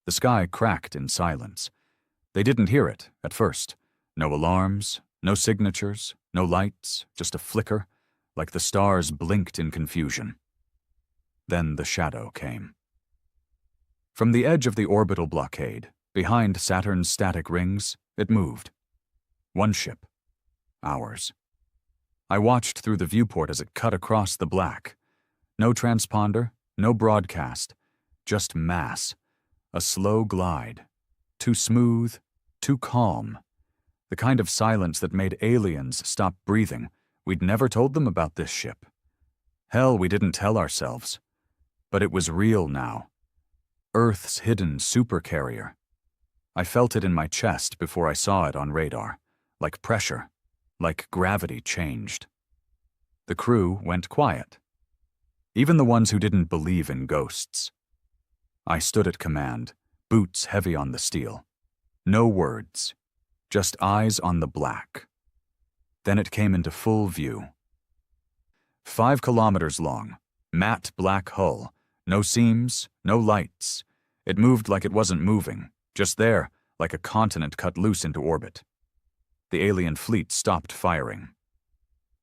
The sky cracked in silence. They didn't hear it at first. No alarms, no signatures, no lights, just a flicker, like the stars blinked in confusion. Then the shadow came. From the edge of the orbital blockade, behind Saturn's static rings, it moved. One ship. Ours. I watched through the viewport as it cut across the black. No transponder, no broadcast, just mass. A slow glide. Too smooth, too calm. The kind of silence that made aliens stop breathing. We'd never told them about this ship. Hell, we didn't tell ourselves. But it was real now. Earth's hidden supercarrier. I felt it in my chest before I saw it on radar. Like pressure. Like gravity changed. The crew went quiet. Even the ones who didn't believe in ghosts. I stood at command, boots heavy on the steel. No words. Just eyes on the black. Then it came into full view. 5 kilometers long, matte black hull, no seams, no lights. It moved like it wasn't moving, just there, like a continent cut loose into orbit. The alien fleet stopped firing.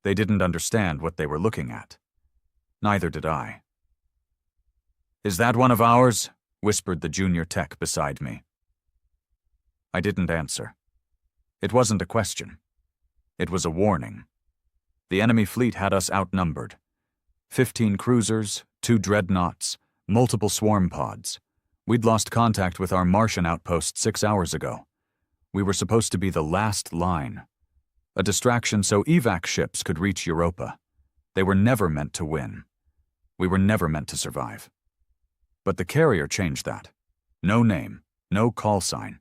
They didn't understand what they were looking at. Neither did I. "Is that one of ours?" whispered the junior tech beside me. I didn't answer. It wasn't a question. It was a warning. The enemy fleet had us outnumbered. 15 cruisers, 2 dreadnoughts, multiple swarm pods. We'd lost contact with our Martian outpost 6 hours ago. We were supposed to be the last line. A distraction so evac ships could reach Europa. They were never meant to win. We were never meant to survive. But the carrier changed that. No name, no call sign.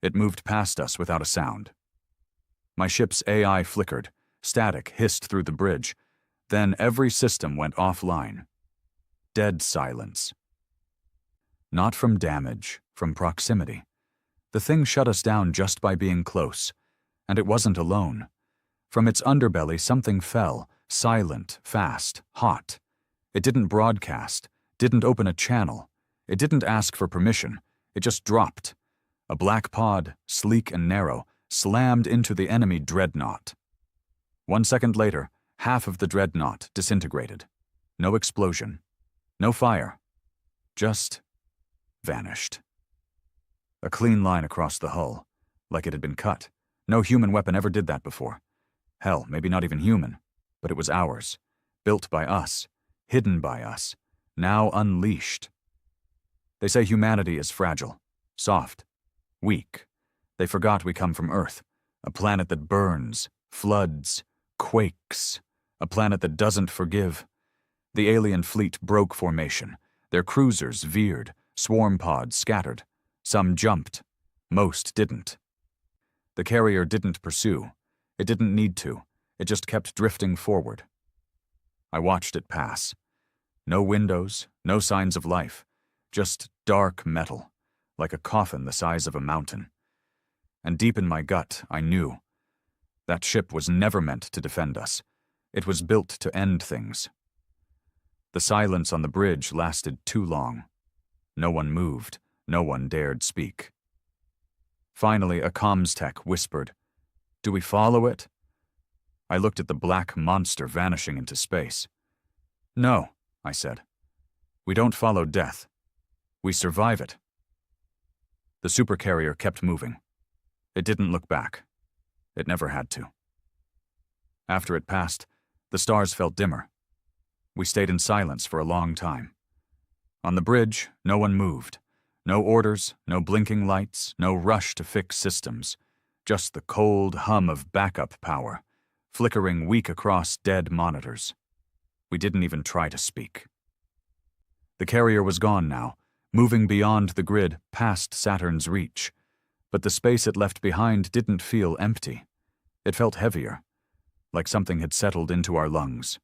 It moved past us without a sound. My ship's AI flickered, static hissed through the bridge. Then every system went offline. Dead silence. Not from damage, from proximity. The thing shut us down just by being close. And it wasn't alone. From its underbelly something fell, silent, fast, hot. It didn't broadcast, didn't open a channel. It didn't ask for permission. It just dropped. A black pod, sleek and narrow, slammed into the enemy dreadnought. 1 second later, half of the dreadnought disintegrated. No explosion. No fire. Just vanished. A clean line across the hull, like it had been cut. No human weapon ever did that before. Hell, maybe not even human, but it was ours. Built by us. Hidden by us. Now unleashed. They say humanity is fragile. Soft. Weak. They forgot we come from Earth. A planet that burns, floods, quakes. A planet that doesn't forgive. The alien fleet broke formation. Their cruisers veered. Swarm pods scattered. Some jumped. Most didn't. The carrier didn't pursue. It didn't need to. It just kept drifting forward. I watched it pass. No windows, no signs of life. Just dark metal, like a coffin the size of a mountain. And deep in my gut, I knew. That ship was never meant to defend us. It was built to end things. The silence on the bridge lasted too long. No one moved. No one dared speak. Finally, a comms tech whispered, "Do we follow it?" I looked at the black monster vanishing into space. "No," I said. "We don't follow death. We survive it." The supercarrier kept moving. It didn't look back. It never had to. After it passed, the stars felt dimmer. We stayed in silence for a long time. On the bridge, no one moved. No orders, no blinking lights, no rush to fix systems. Just the cold hum of backup power, flickering weak across dead monitors. We didn't even try to speak. The carrier was gone now, moving beyond the grid, past Saturn's reach. But the space it left behind didn't feel empty. It felt heavier, like something had settled into our lungs.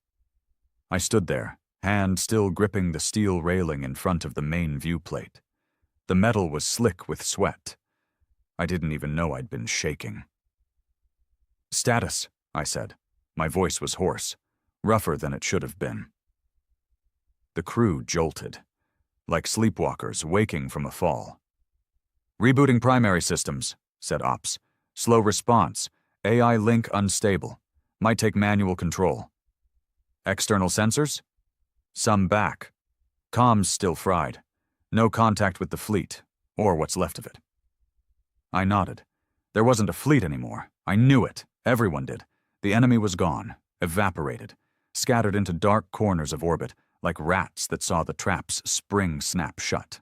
I stood there, hand still gripping the steel railing in front of the main viewplate. The metal was slick with sweat. I didn't even know I'd been shaking. "Status," I said. My voice was hoarse, rougher than it should have been. The crew jolted, like sleepwalkers waking from a fall. Rebooting primary systems, said Ops. Slow response. AI link unstable. Might take manual control. External sensors? Some back. Comms still fried. No contact with the fleet, or what's left of it. I nodded. There wasn't a fleet anymore. I knew it. Everyone did. The enemy was gone, evaporated, scattered into dark corners of orbit, like rats that saw the traps spring snap shut.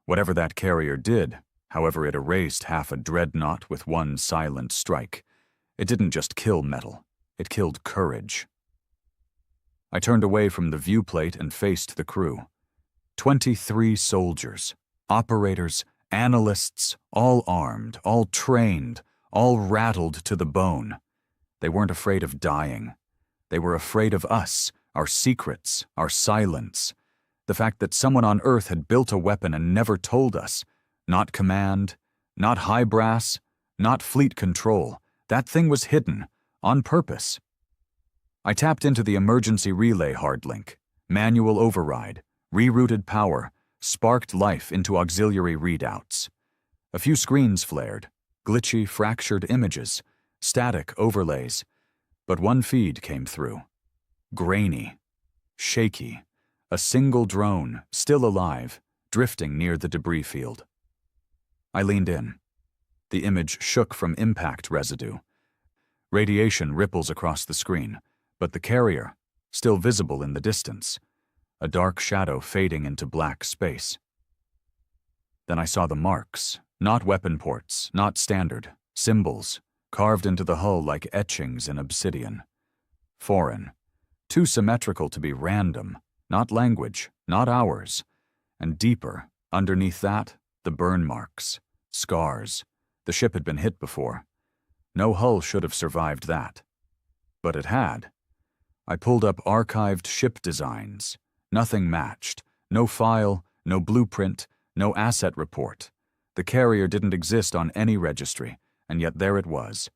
Whatever that carrier did, however it erased half a dreadnought with one silent strike, it didn't just kill metal, it killed courage. I turned away from the viewplate and faced the crew. 23 soldiers, operators, analysts, all armed, all trained, all rattled to the bone. They weren't afraid of dying. They were afraid of us, our secrets, our silence. The fact that someone on Earth had built a weapon and never told us. Not command, not high brass, not fleet control. That thing was hidden, on purpose. I tapped into the emergency relay hard link, manual override, rerouted power, sparked life into auxiliary readouts. A few screens flared, glitchy, fractured images, static overlays, but one feed came through. Grainy, shaky, a single drone, still alive, drifting near the debris field. I leaned in. The image shook from impact residue. Radiation ripples across the screen, but the carrier, still visible in the distance, a dark shadow fading into black space. Then I saw the marks, not weapon ports, not standard, symbols, carved into the hull like etchings in obsidian. Foreign, too symmetrical to be random, not language, not ours, and deeper, underneath that, the burn marks, scars. The ship had been hit before. No hull should have survived that. But it had. I pulled up archived ship designs. Nothing matched. No file, no blueprint, no asset report. The carrier didn't exist on any registry, and yet there it was.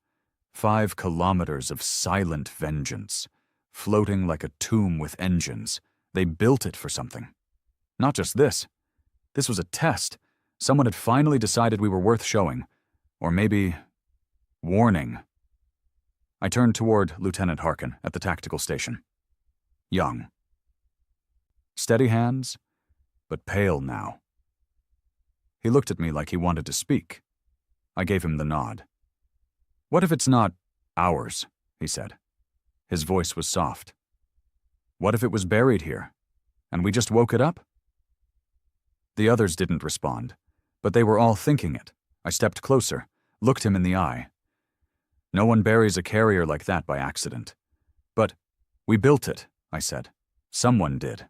5 kilometers of silent vengeance, floating like a tomb with engines. They built it for something. Not just this. This was a test. Someone had finally decided we were worth showing. Or maybe warning. I turned toward Lieutenant Harkin at the tactical station. Young. Steady hands, but pale now. He looked at me like he wanted to speak. I gave him the nod. What if it's not ours, he said. His voice was soft. What if it was buried here, and we just woke it up? The others didn't respond, but they were all thinking it. I stepped closer, looked him in the eye. No one buries a carrier like that by accident. But we built it, I said. Someone did.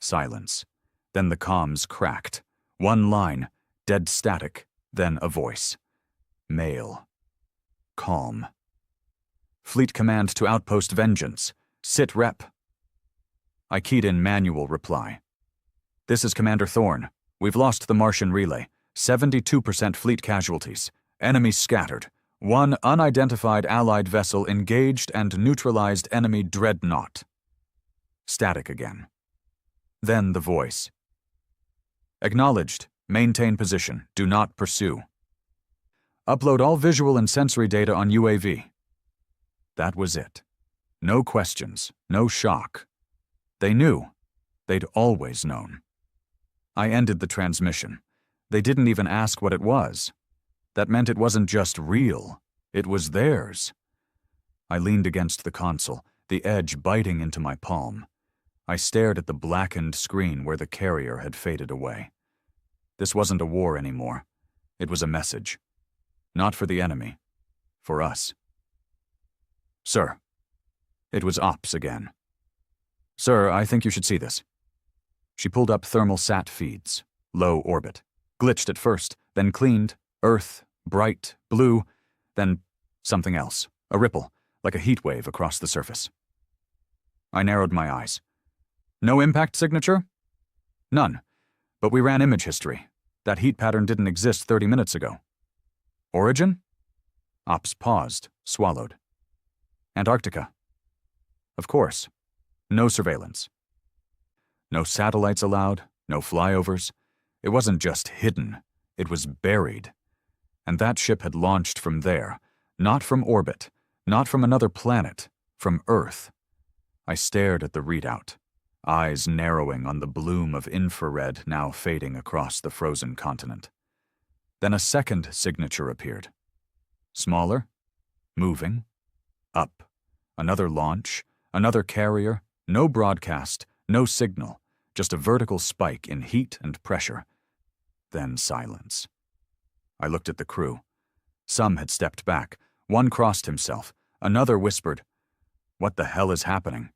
Silence. Then the comms cracked. One line, dead static, then a voice. Male. Calm. Fleet command to Outpost Vengeance. Sit rep. I keyed in manual reply. This is Commander Thorne. We've lost the Martian relay. 72% fleet casualties. Enemy scattered. 1 unidentified Allied vessel engaged and neutralized enemy dreadnought. Static again. Then the voice. Acknowledged. Maintain position. Do not pursue. Upload all visual and sensory data on UAV. That was it. No questions. No shock. They knew. They'd always known. I ended the transmission. They didn't even ask what it was. That meant it wasn't just real. It was theirs. I leaned against the console, the edge biting into my palm. I stared at the blackened screen where the carrier had faded away. This wasn't a war anymore. It was a message. Not for the enemy. For us. Sir. It was Ops again. Sir, I think you should see this. She pulled up thermal sat feeds. Low orbit. Glitched at first, then cleaned. Earth, bright, blue, then something else. A ripple, like a heat wave across the surface. I narrowed my eyes. No impact signature? None. But we ran image history. That heat pattern didn't exist 30 minutes ago. Origin? Ops paused, swallowed. Antarctica. Of course. No surveillance. No satellites allowed, no flyovers. It wasn't just hidden. It was buried. And that ship had launched from there, not from orbit, not from another planet, from Earth. I stared at the readout, eyes narrowing on the bloom of infrared now fading across the frozen continent. Then a second signature appeared. Smaller, moving, up. Another launch, another carrier, no broadcast, no signal, just a vertical spike in heat and pressure. Then silence. I looked at the crew. Some had stepped back. One crossed himself. Another whispered, "What the hell is happening?"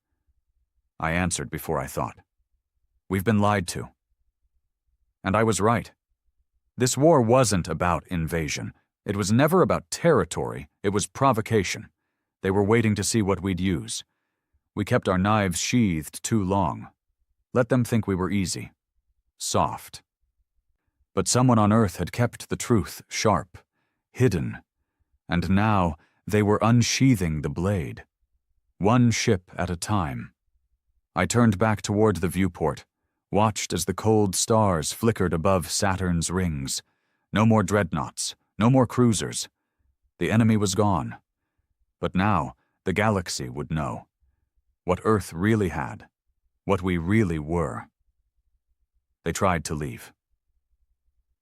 I answered before I thought. "We've been lied to." And I was right. This war wasn't about invasion. It was never about territory. It was provocation. They were waiting to see what we'd use. We kept our knives sheathed too long. Let them think we were easy. Soft. But someone on Earth had kept the truth sharp, hidden, and now they were unsheathing the blade. One ship at a time. I turned back toward the viewport, watched as the cold stars flickered above Saturn's rings. No more dreadnoughts, no more cruisers. The enemy was gone. But now the galaxy would know. What Earth really had. What we really were. They tried to leave.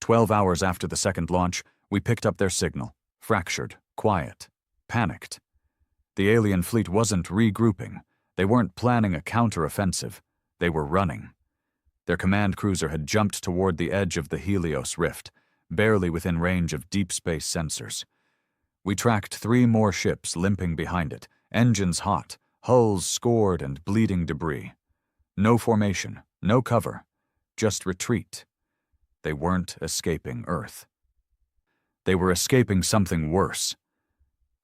12 hours after the second launch, we picked up their signal, fractured, quiet, panicked. The alien fleet wasn't regrouping. They weren't planning a counter-offensive. They were running. Their command cruiser had jumped toward the edge of the Helios Rift, barely within range of deep space sensors. We tracked 3 more ships limping behind it, engines hot, hulls scored and bleeding debris. No formation, no cover, just retreat. They weren't escaping Earth. They were escaping something worse.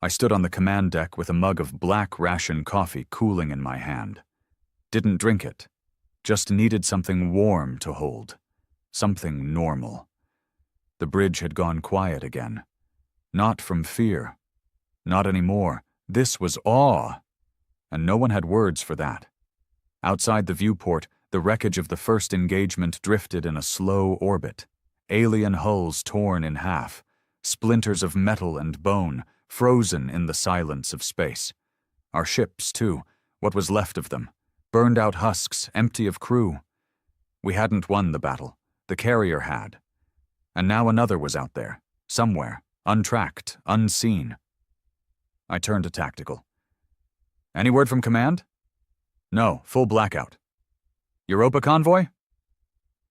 I stood on the command deck with a mug of black ration coffee cooling in my hand. Didn't drink it. Just needed something warm to hold. Something normal. The bridge had gone quiet again. Not from fear. Not anymore. This was awe. And no one had words for that. Outside the viewport, the wreckage of the first engagement drifted in a slow orbit. Alien hulls torn in half. Splinters of metal and bone, frozen in the silence of space. Our ships, too, what was left of them. Burned out husks, empty of crew. We hadn't won the battle. The carrier had. And now another was out there, somewhere, untracked, unseen. I turned to tactical. "Any word from command?" "No, full blackout." "Europa convoy?"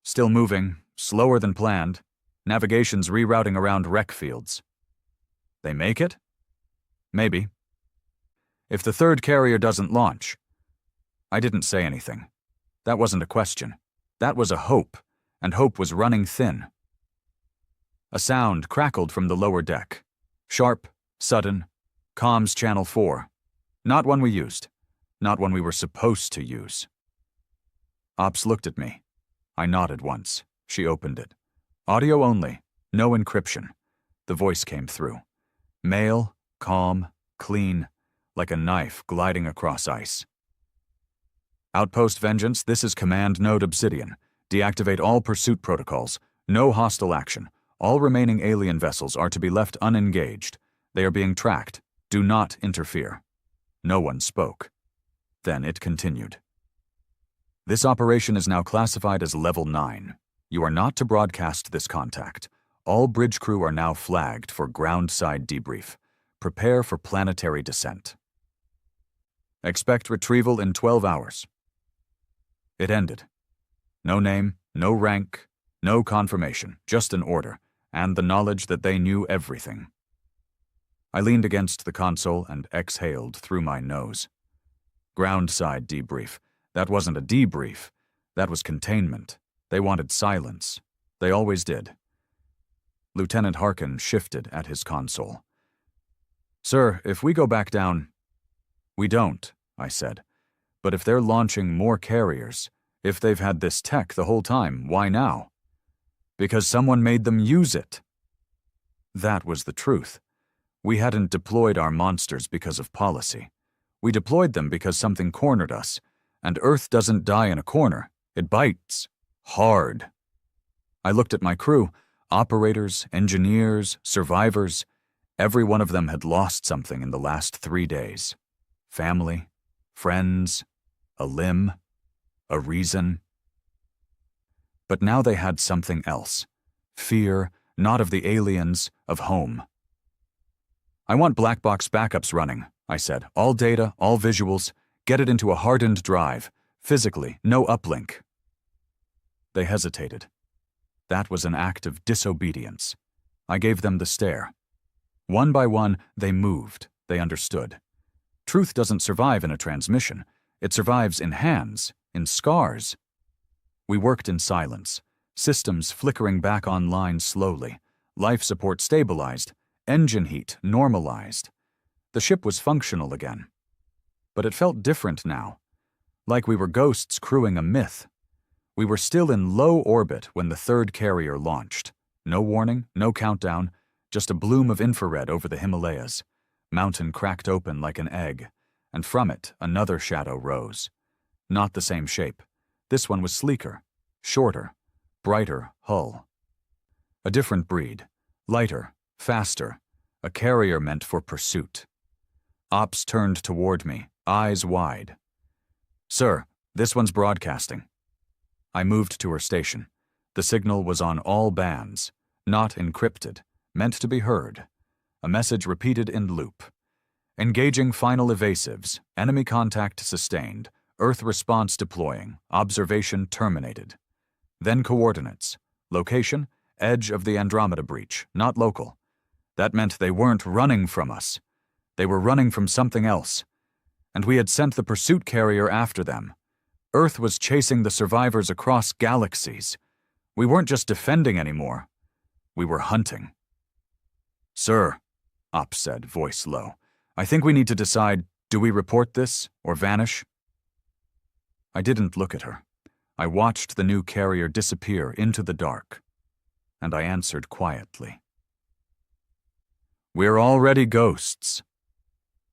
"Still moving, slower than planned. Navigation's rerouting around wreck fields." "They make it?" "Maybe." "If the third carrier doesn't launch?" I didn't say anything. That wasn't a question. That was a hope, and hope was running thin. A sound crackled from the lower deck. Sharp, sudden, comms channel 4. Not one we used. Not one we were supposed to use. Ops looked at me. I nodded once. She opened it. Audio only, no encryption. The voice came through. Male, calm, clean, like a knife gliding across ice. "Outpost Vengeance, this is Command Node Obsidian. Deactivate all pursuit protocols. No hostile action. All remaining alien vessels are to be left unengaged. They are being tracked. Do not interfere." No one spoke. Then it continued. "This operation is now classified as Level 9. You are not to broadcast this contact. All bridge crew are now flagged for ground-side debrief. Prepare for planetary descent. Expect retrieval in 12 hours. It ended. No name, no rank, no confirmation, just an order, and the knowledge that they knew everything. I leaned against the console and exhaled through my nose. Ground-side debrief. That wasn't a debrief. That was containment. They wanted silence. They always did. Lieutenant Harkin shifted at his console. "Sir, if we go back down—" "We don't," I said. "But if they're launching more carriers, if they've had this tech the whole time, why now?" "Because someone made them use it." That was the truth. We hadn't deployed our monsters because of policy. We deployed them because something cornered us, and Earth doesn't die in a corner. It bites. Hard. I looked at my crew. Operators, engineers, survivors, every one of them had lost something in the last 3 days. Family, friends, a limb, a reason. But now they had something else. Fear, not of the aliens, of home. "I want black box backups running," I said. "All data, all visuals, get it into a hardened drive. Physically, no uplink." They hesitated. That was an act of disobedience. I gave them the stare. One by one, they moved. They understood. Truth doesn't survive in a transmission. It survives in hands, in scars. We worked in silence, systems flickering back online slowly, life support stabilized, engine heat normalized. The ship was functional again. But it felt different now, like we were ghosts crewing a myth. We were still in low orbit when the third carrier launched. No warning, no countdown, just a bloom of infrared over the Himalayas. Mountain cracked open like an egg, and from it another shadow rose. Not the same shape. This one was sleeker, shorter, brighter hull. A different breed, lighter, faster, a carrier meant for pursuit. Ops turned toward me, eyes wide. "Sir, this one's broadcasting." I moved to her station. The signal was on all bands, not encrypted, meant to be heard. A message repeated in loop. "Engaging final evasives, enemy contact sustained, Earth response deploying, observation terminated." Then coordinates. Location, edge of the Andromeda breach, not local. That meant they weren't running from us. They were running from something else. And we had sent the pursuit carrier after them. Earth was chasing the survivors across galaxies. We weren't just defending anymore. We were hunting. "Sir," Ops said, voice low, "I think we need to decide, do we report this or vanish?" I didn't look at her. I watched the new carrier disappear into the dark. And I answered quietly. "We're already ghosts."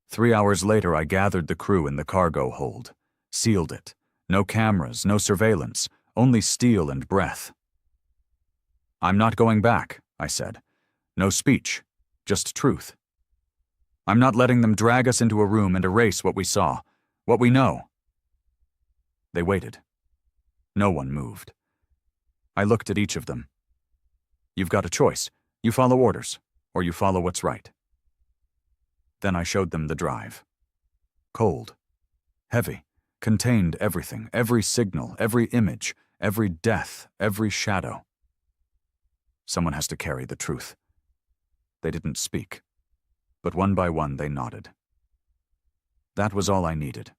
3 hours later, I gathered the crew in the cargo hold, sealed it. No cameras, no surveillance, only steel and breath. "I'm not going back," I said. "No speech, just truth. I'm not letting them drag us into a room and erase what we saw, what we know." They waited. No one moved. I looked at each of them. "You've got a choice. You follow orders, or you follow what's right." Then I showed them the drive. Cold, heavy, contained everything, every signal, every image, every death, every shadow. Someone has to carry the truth. They didn't speak, but one by one they nodded. That was all I needed.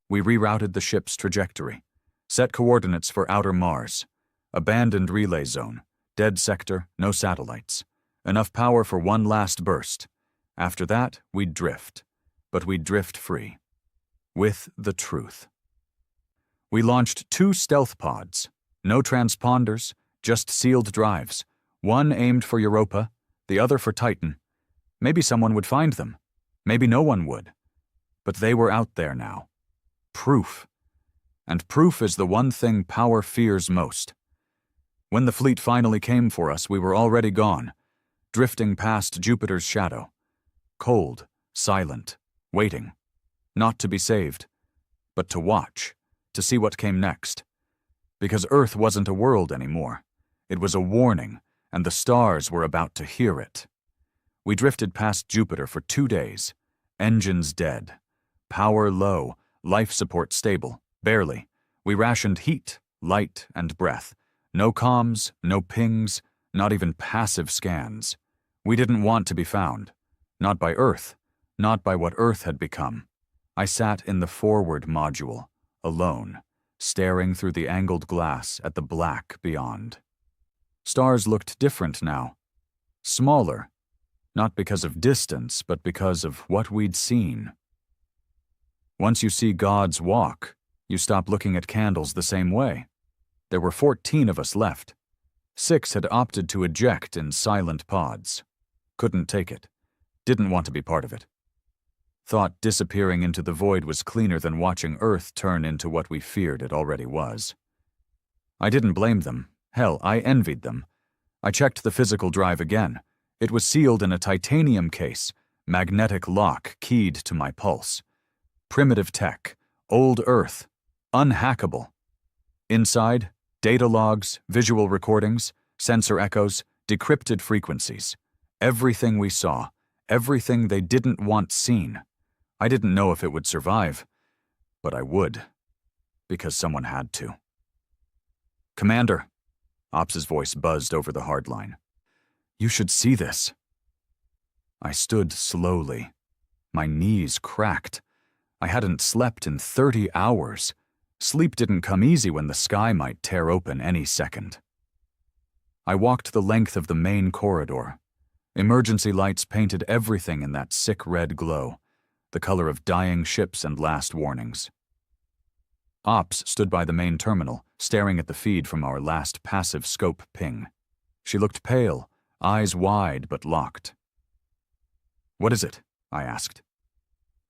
We rerouted the ship's trajectory, set coordinates for outer Mars, abandoned relay zone, dead sector, no satellites, enough power for one last burst. After that, we'd drift, but we'd drift free. With the truth. We launched 2 stealth pods, no transponders, just sealed drives, one aimed for Europa, the other for Titan. Maybe someone would find them, maybe no one would. But they were out there now. Proof. And proof is the one thing power fears most. When the fleet finally came for us, we were already gone, drifting past Jupiter's shadow. Cold, silent, waiting. Not to be saved, but to watch, to see what came next. Because Earth wasn't a world anymore. It was a warning, and the stars were about to hear it. We drifted past Jupiter for 2 days. Engines dead. Power low, life support stable, barely. We rationed heat, light, and breath. No comms, no pings, not even passive scans. We didn't want to be found. Not by Earth, not by what Earth had become. I sat in the forward module, alone, staring through the angled glass at the black beyond. Stars looked different now. Smaller, not because of distance, but because of what we'd seen. Once you see gods walk, you stop looking at candles the same way. There were 14 of us left. 6 had opted to eject in silent pods. Couldn't take it. Didn't want to be part of it. Thought disappearing into the void was cleaner than watching Earth turn into what we feared it already was. I didn't blame them. Hell, I envied them. I checked the physical drive again. It was sealed in a titanium case, magnetic lock keyed to my pulse. Primitive tech, old Earth, unhackable. Inside, data logs, visual recordings, sensor echoes, decrypted frequencies. Everything we saw, everything they didn't want seen. I didn't know if it would survive, but I would, because someone had to. Commander, Ops' voice buzzed over the hardline. You should see this. I stood slowly. My knees cracked. I hadn't slept in 30 hours. Sleep didn't come easy when the sky might tear open any second. I walked the length of the main corridor. Emergency lights painted everything in that sick red glow, the color of dying ships and last warnings. Ops stood by the main terminal, staring at the feed from our last passive scope ping. She looked pale, eyes wide but locked. What is it? I asked.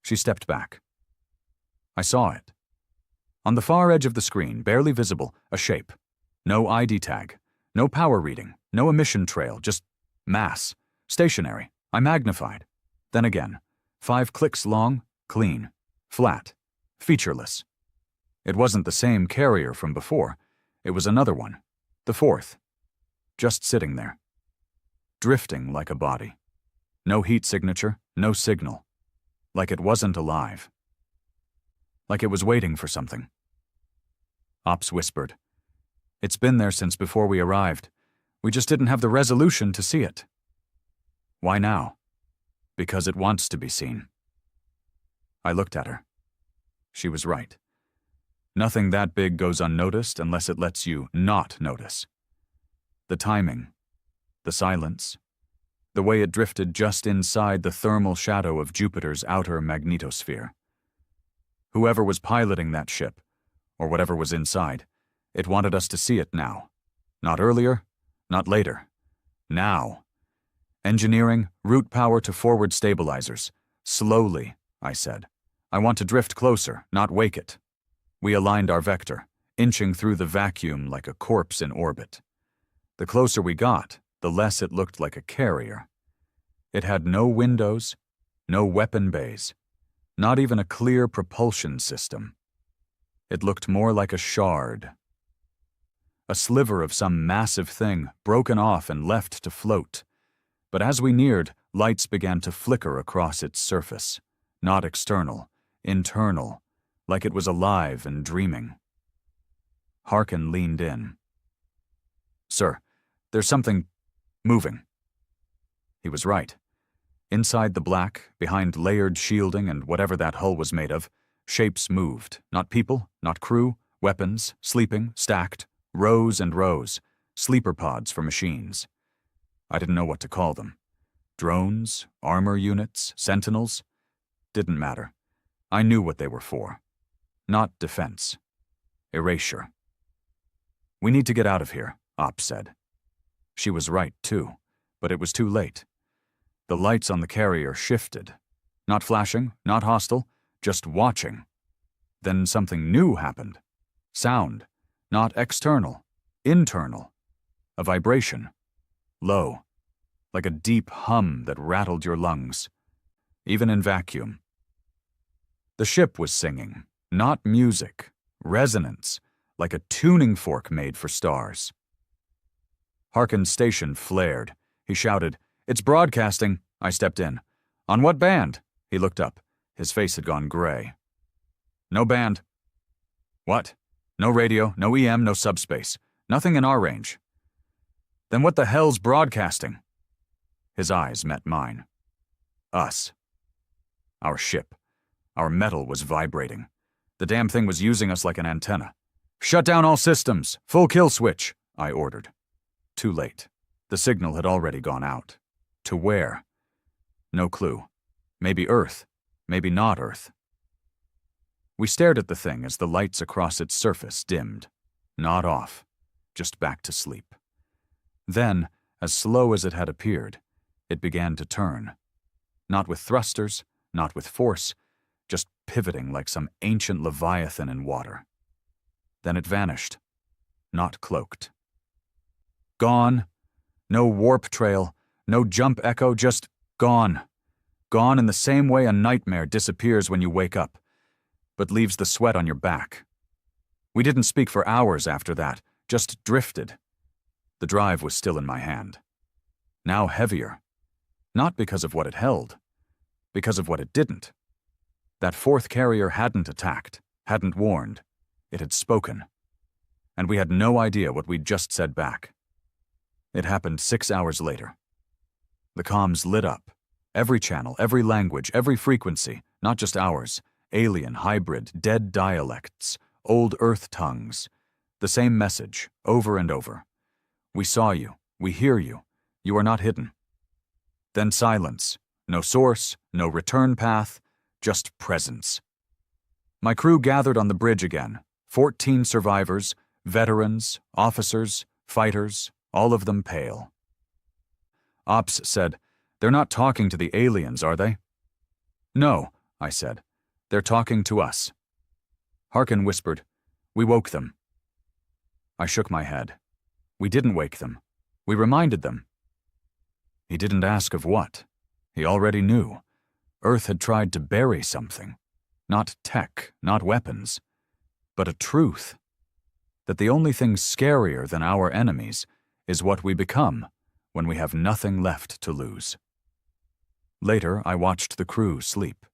She stepped back. I saw it. On the far edge of the screen, barely visible, a shape. No ID tag, no power reading, no emission trail, just mass. Stationary. I magnified. Then again. 5 clicks long, clean, flat, featureless. It wasn't the same carrier from before. It was another one. The 4th. Just sitting there. Drifting like a body. No heat signature, no signal. Like it wasn't alive. Like it was waiting for something. Ops whispered. It's been there since before we arrived. We just didn't have the resolution to see it. Why now? Because it wants to be seen. I looked at her. She was right. Nothing that big goes unnoticed unless it lets you not notice. The timing, the silence, the way it drifted just inside the thermal shadow of Jupiter's outer magnetosphere. Whoever was piloting that ship, or whatever was inside, it wanted us to see it now. Not earlier, not later. Now. Engineering, route power to forward stabilizers. Slowly, I said. I want to drift closer, not wake it. We aligned our vector, inching through the vacuum like a corpse in orbit. The closer we got, the less it looked like a carrier. It had no windows, no weapon bays, not even a clear propulsion system. It looked more like a shard. A sliver of some massive thing, broken off and left to float. But as we neared, lights began to flicker across its surface. Not external, internal, like it was alive and dreaming. Harkin leaned in. Sir, there's something moving. He was right. Inside the black, behind layered shielding and whatever that hull was made of, shapes moved. Not people, not crew, weapons, sleeping, stacked, rows and rows, sleeper pods for machines. I didn't know what to call them. Drones, armor units, sentinels? Didn't matter. I knew what they were for. Not defense. Erasure. We need to get out of here, Ops said. She was right, too, but it was too late. The lights on the carrier shifted. Not flashing, not hostile, just watching. Then something new happened. Sound. Not external. Internal. A vibration. Low. Like a deep hum that rattled your lungs. Even in vacuum. The ship was singing. Not music. Resonance. Like a tuning fork made for stars. Harkin's station flared. He shouted, It's broadcasting. I stepped in. On what band? He looked up. His face had gone gray. No band. What? No radio, no EM, no subspace. Nothing in our range. Then what the hell's broadcasting? His eyes met mine. Us. Our ship. Our metal was vibrating. The damn thing was using us like an antenna. Shut down all systems. Full kill switch, I ordered. Too late. The signal had already gone out. To where? No clue. Maybe Earth. Maybe not Earth. We stared at the thing as the lights across its surface dimmed. Not off. Just back to sleep. Then, as slow as it had appeared, it began to turn. Not with thrusters, not with force, just pivoting like some ancient leviathan in water. Then it vanished. Not cloaked. Gone. No warp trail, no jump echo, just gone. Gone in the same way a nightmare disappears when you wake up, but leaves the sweat on your back. We didn't speak for hours after that, just drifted. The drive was still in my hand. Now heavier. Not because of what it held, because of what it didn't. That fourth carrier hadn't attacked, hadn't warned. It had spoken. And we had no idea what we'd just said back. It happened 6 hours later. The comms lit up. Every channel, every language, every frequency, not just ours. Alien, hybrid, dead dialects, old Earth tongues. The same message, over and over. We saw you. We hear you. You are not hidden. Then silence. No source, no return path, just presence. My crew gathered on the bridge again. 14 survivors, veterans, officers, fighters, all of them pale. Ops said, "They're not talking to the aliens, are they?" "No," I said. "They're talking to us." Harkin whispered, "We woke them." I shook my head. We didn't wake them. We reminded them. He didn't ask of what. He already knew. Earth had tried to bury something. Not tech, not weapons, but a truth. That the only thing scarier than our enemies is what we become when we have nothing left to lose. Later, I watched the crew sleep.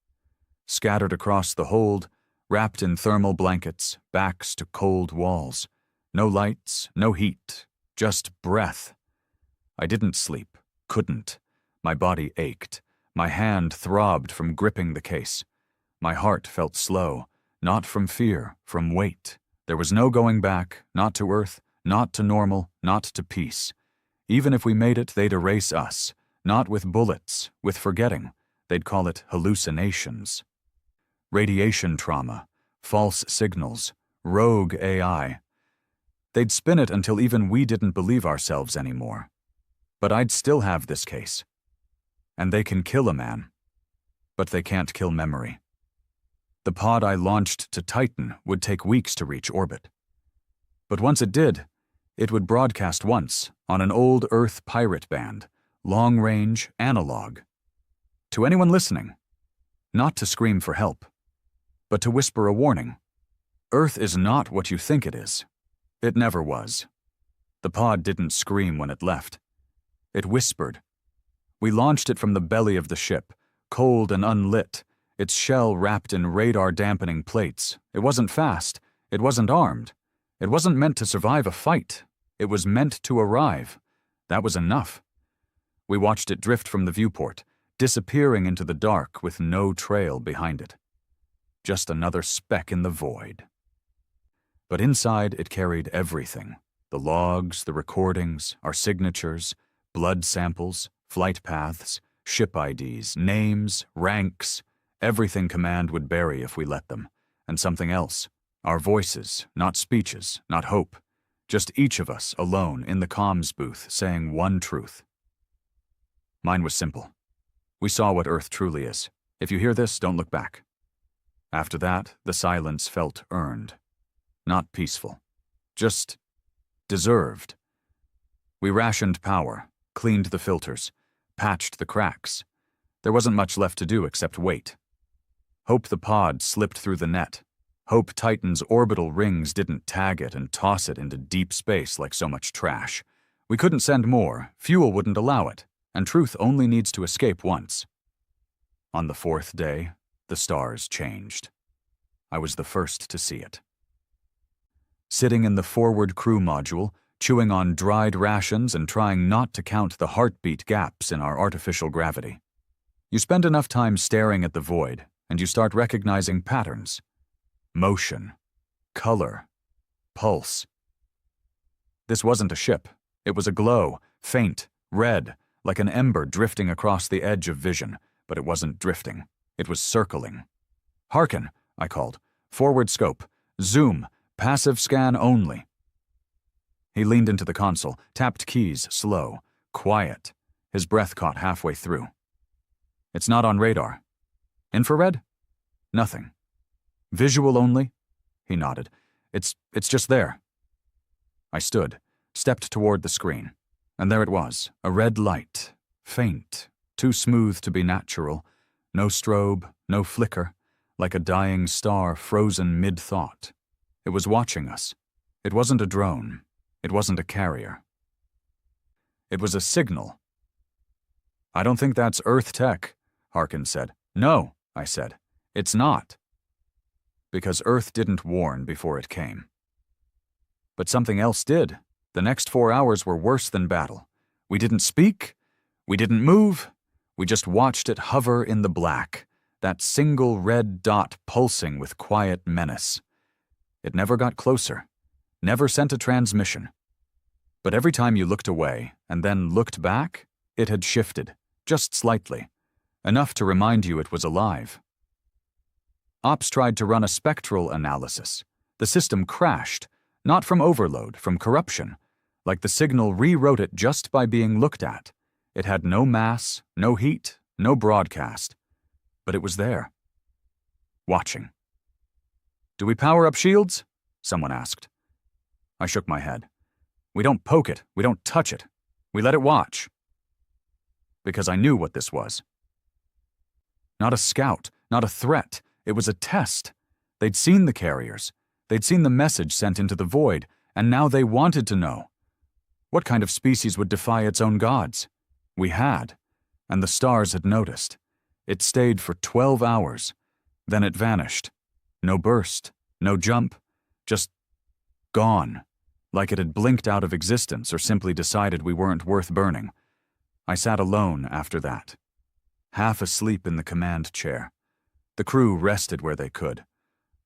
Scattered across the hold, wrapped in thermal blankets, backs to cold walls. No lights, no heat, just breath. I didn't sleep, couldn't. My body ached. My hand throbbed from gripping the case. My heart felt slow, not from fear, from weight. There was no going back, not to Earth, not to normal, not to peace. Even if we made it, they'd erase us. Not with bullets, with forgetting. They'd call it hallucinations. Radiation trauma, false signals, rogue AI. They'd spin it until even we didn't believe ourselves anymore. But I'd still have this case. And they can kill a man, but they can't kill memory. The pod I launched to Titan would take weeks to reach orbit. But once it did, it would broadcast once on an old Earth pirate band, long-range, analog. To anyone listening, not to scream for help, but to whisper a warning. Earth is not what you think it is. It never was. The pod didn't scream when it left. It whispered. We launched it from the belly of the ship, cold and unlit, its shell wrapped in radar-dampening plates. It wasn't fast. It wasn't armed. It wasn't meant to survive a fight. It was meant to arrive. That was enough. We watched it drift from the viewport, disappearing into the dark with no trail behind it. Just another speck in the void. But inside it carried everything. The logs, the recordings, our signatures, blood samples, flight paths, ship IDs, names, ranks, everything Command would bury if we let them, and something else. Our voices, not speeches, not hope. Just each of us alone in the comms booth saying one truth. Mine was simple. We saw what Earth truly is. If you hear this, don't look back. After that, the silence felt earned. Not peaceful. Just deserved. We rationed power, cleaned the filters, patched the cracks. There wasn't much left to do except wait. Hope the pod slipped through the net. Hope Titan's orbital rings didn't tag it and toss it into deep space like so much trash. We couldn't send more, fuel wouldn't allow it, and truth only needs to escape once. On the fourth day, the stars changed. I was the first to see it. Sitting in the forward crew module, chewing on dried rations and trying not to count the heartbeat gaps in our artificial gravity. You spend enough time staring at the void, and you start recognizing patterns. Motion, color, pulse. This wasn't a ship. It was a glow, faint, red, like an ember drifting across the edge of vision, but it wasn't drifting. It was circling. "Harkin," I called. "Forward scope. Zoom. Passive scan only." He leaned into the console, tapped keys, slow, quiet. His breath caught halfway through. "It's not on radar." "Infrared?" "Nothing." "Visual only?" He nodded. It's just there." I stood, stepped toward the screen. And there it was, a red light, faint, too smooth to be natural, no strobe, no flicker, like a dying star frozen mid-thought. It was watching us. It wasn't a drone. It wasn't a carrier. It was a signal. "I don't think that's Earth tech," Harkin said. "No," I said. "It's not." Because Earth didn't warn before it came. But something else did. The next 4 hours were worse than battle. We didn't speak. We didn't move. We just watched it hover in the black, that single red dot pulsing with quiet menace. It never got closer, never sent a transmission. But every time you looked away and then looked back, it had shifted, just slightly, enough to remind you it was alive. Ops tried to run a spectral analysis. The system crashed, not from overload, from corruption, like the signal rewrote it just by being looked at. It had no mass, no heat, no broadcast. But it was there. Watching. "Do we power up shields?" someone asked. I shook my head. "We don't poke it, we don't touch it. We let it watch." Because I knew what this was. Not a scout, not a threat. It was a test. They'd seen the carriers. They'd seen the message sent into the void, and now they wanted to know. What kind of species would defy its own gods? We had, and the stars had noticed. It stayed for 12 hours. Then it vanished. No burst, no jump, just gone, like it had blinked out of existence or simply decided we weren't worth burning. I sat alone after that, half asleep in the command chair. The crew rested where they could.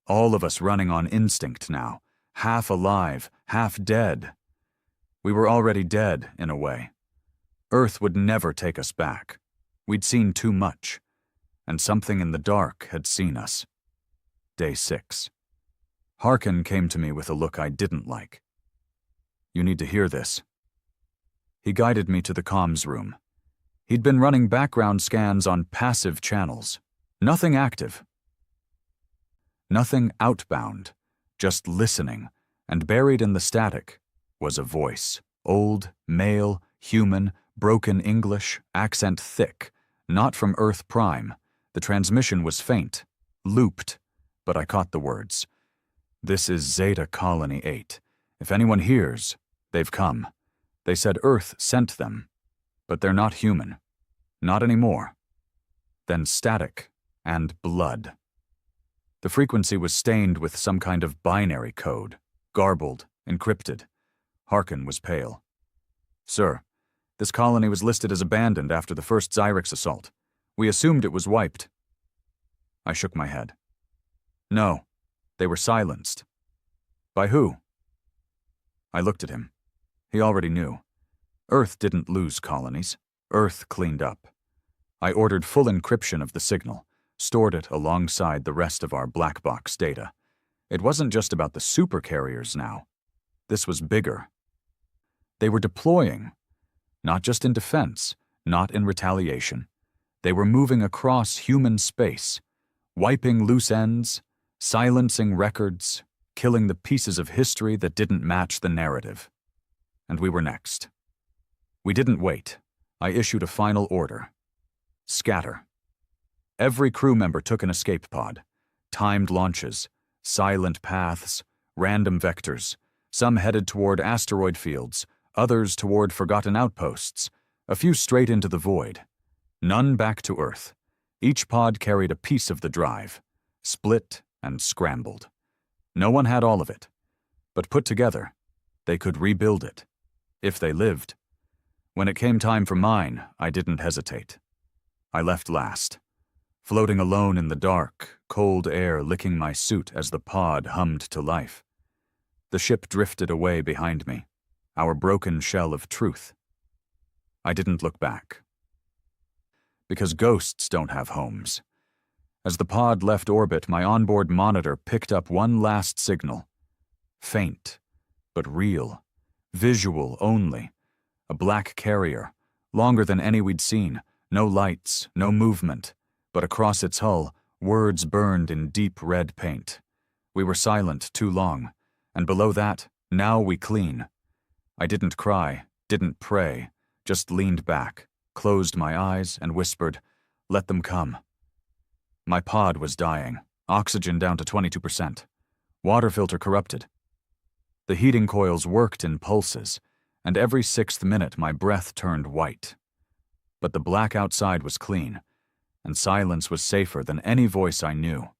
All of us running on instinct now, half alive, half dead. We were already dead, in a way. Earth would never take us back. We'd seen too much, and something in the dark had seen us. Day 6. Harkin came to me with a look I didn't like. "You need to hear this." He guided me to the comms room. He'd been running background scans on passive channels. Nothing active. Nothing outbound, just listening, and buried in the static was a voice. Old, male, human, broken English, accent thick, not from Earth Prime. The transmission was faint, looped, but I caught the words. "This is Zeta Colony 8. If anyone hears, they've come. They said Earth sent them, but they're not human. Not anymore." Then static and blood. The frequency was stained with some kind of binary code, garbled, encrypted. Harkin was pale. "Sir, this colony was listed as abandoned after the first Xyrix assault. We assumed it was wiped." I shook my head. "No, they were silenced." "By who?" I looked at him. He already knew. Earth didn't lose colonies. Earth cleaned up. I ordered full encryption of the signal, stored it alongside the rest of our black box data. It wasn't just about the supercarriers now. This was bigger. They were deploying, not just in defense, not in retaliation. They were moving across human space, wiping loose ends, silencing records, killing the pieces of history that didn't match the narrative. And we were next. We didn't wait. I issued a final order. Scatter. Every crew member took an escape pod. Timed launches, silent paths, random vectors. Some headed toward asteroid fields, others toward forgotten outposts, a few straight into the void. None back to Earth. Each pod carried a piece of the drive, split and scrambled. No one had all of it, but put together, they could rebuild it, if they lived. When it came time for mine, I didn't hesitate. I left last, floating alone in the dark, cold air licking my suit as the pod hummed to life. The ship drifted away behind me, our broken shell of truth. I didn't look back. Because ghosts don't have homes. As the pod left orbit, my onboard monitor picked up one last signal. Faint, but real, visual only. A black carrier, longer than any we'd seen. No lights, no movement, but across its hull, words burned in deep red paint. We were silent too long, and below that, now we clean. I didn't cry, Didn't pray, just leaned back, closed my eyes, and whispered, "Let them come." My pod was dying, oxygen down to 22%. Water filter corrupted. The heating coils worked in pulses, and every 6th minute my breath turned white. But the black outside was clean, and silence was safer than any voice I knew.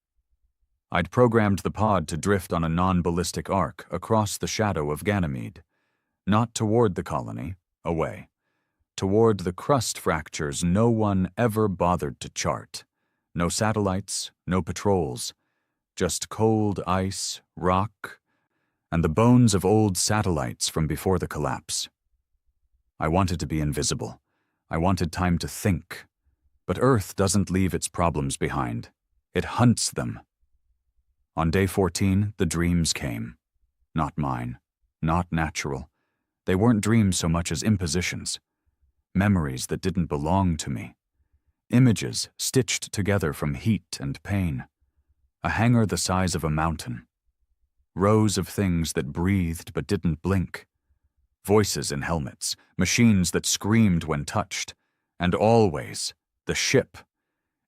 I'd programmed the pod to drift on a non-ballistic arc across the shadow of Ganymede, not toward the colony, away, toward the crust fractures no one ever bothered to chart. No satellites, no patrols, just cold ice, rock, and the bones of old satellites from before the collapse. I wanted to be invisible. I wanted time to think. But Earth doesn't leave its problems behind. It hunts them. On day 14, the dreams came. Not mine. Not natural. They weren't dreams so much as impositions. Memories that didn't belong to me. Images stitched together from heat and pain. A hangar the size of a mountain. Rows of things that breathed but didn't blink. Voices in helmets, machines that screamed when touched. And always, the ship.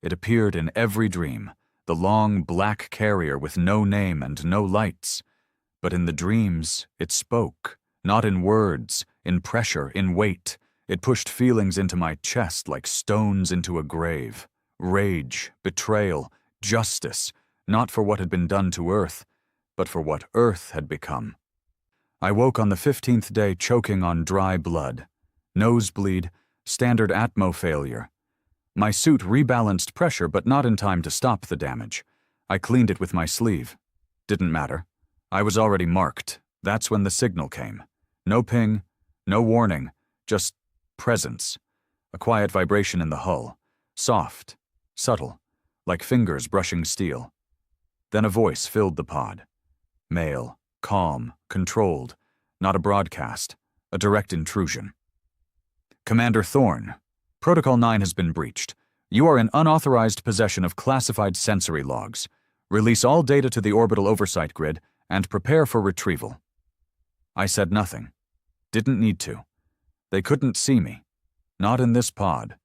It appeared in every dream, the long black carrier with no name and no lights. But in the dreams, it spoke, not in words, in pressure, in weight. It pushed feelings into my chest like stones into a grave. Rage, betrayal, justice, not for what had been done to Earth, but for what Earth had become. I woke on the 15th day choking on dry blood. Nosebleed, standard atmo failure. My suit rebalanced pressure, but not in time to stop the damage. I cleaned it with my sleeve. Didn't matter. I was already marked. That's when the signal came. No ping, no warning, just presence. A quiet vibration in the hull. Soft, subtle, like fingers brushing steel. Then a voice filled the pod. Male, calm, controlled. Not a broadcast, a direct intrusion. "Commander Thorne, Protocol 9 has been breached. You are in unauthorized possession of classified sensory logs. Release all data to the orbital oversight grid and prepare for retrieval." I said nothing. Didn't need to. They couldn't see me. Not in this pod.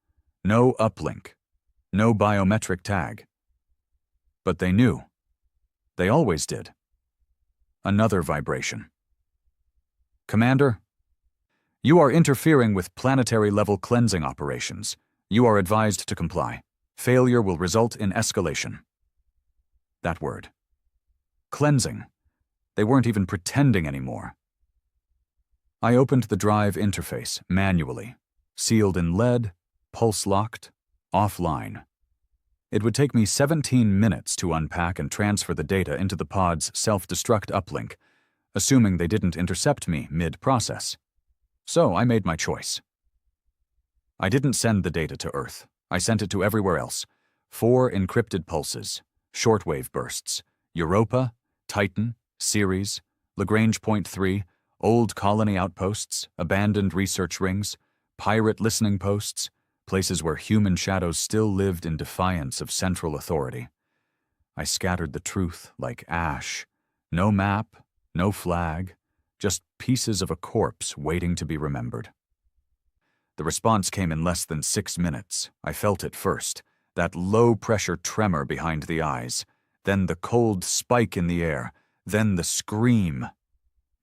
No uplink. No biometric tag. But they knew. They always did. Another vibration. "Commander, you are interfering with planetary-level cleansing operations. You are advised to comply. Failure will result in escalation." That word. Cleansing. They weren't even pretending anymore. I opened the drive interface manually, sealed in lead, pulse-locked, offline. It would take me 17 minutes to unpack and transfer the data into the pod's self-destruct uplink, assuming they didn't intercept me mid-process. So I made my choice. I didn't send the data to Earth. I sent it to everywhere else. 4 encrypted pulses, shortwave bursts, Europa, Titan, Ceres, Lagrange Point 3, old colony outposts, abandoned research rings, pirate listening posts, places where human shadows still lived in defiance of central authority. I scattered the truth like ash. No map, no flag, just pieces of a corpse waiting to be remembered. The response came in less than 6 minutes. I felt it first, that low-pressure tremor behind the eyes, then the cold spike in the air, then the scream.